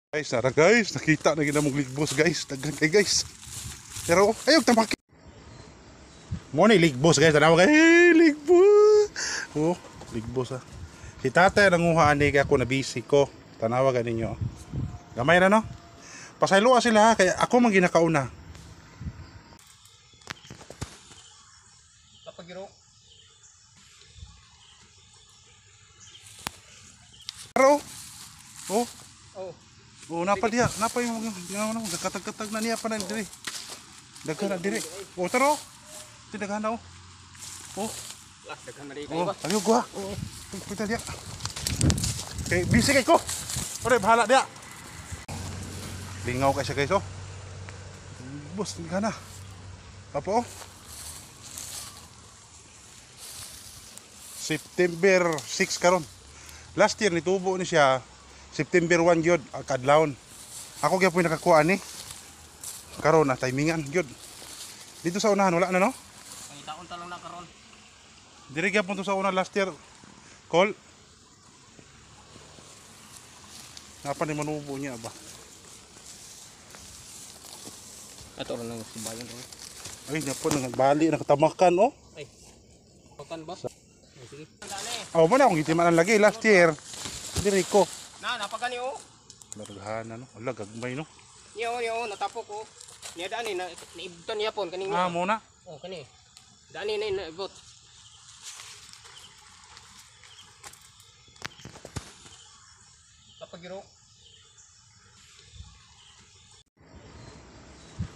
Guys, nara guys, nakita na ginamong ligbos guys, daghan kay guys. Pero ayog tamaki. Mo ni ligbos guys, tanaw kay ligbos. Oh, ligbos ah. Si tatay nanguha ani kay ako na busy ko. Tanawa ganinyo. Gamay ra no? Pasaylo sila kay ako man ginakauna. Tapagiro. Pero oh, Oh. oh napa dia, napa yung katag-katag na niya pa na dire. Daghan na dire. Oh, taro. Tidaghan na oh. Oh. Daghan na dito. Oh, ayog gua. Oh, kita dia. Okay, busy kay ko. Ore, bahala dia. Lingaw kay siya guys oh. Bus, gana. Apa oh? September 6 karon. Last year nitubo ni siya September 1 gyud kadlawon. Ako gyapon nakakuha ni. Karon na timingan gyud. Dito sa unahan wala na no? Ay taon ta lang na karon. Dire gyapon to sa una last year. Call. Napa ni manubo niya ba? Ato ra nang sibayan ro. Ay, gyapon nagbali nakatamakan oh. Ay. Pakan ba? Ay, sige. Dali. Oh, mo na akong gitiman lagi last year. Dire ko. Na napagani oh. Largana no. Wala gagmay no. Niyo natapok ko. Niya dani na naibtan niya pon kaning. Ah, mo na. Oh kani. Dani na naibot. Tapagiro.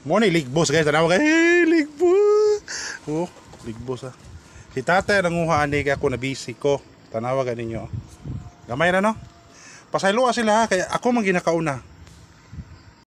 Mo ni ligbos guys, tanaw kay ligbos. Oh, ligbos ah. Si tatay nanguha ani kay ako na busy ko. Tanawa ganinyo. Gamay ra no? Pasaylo sila kay ako man ginakauna.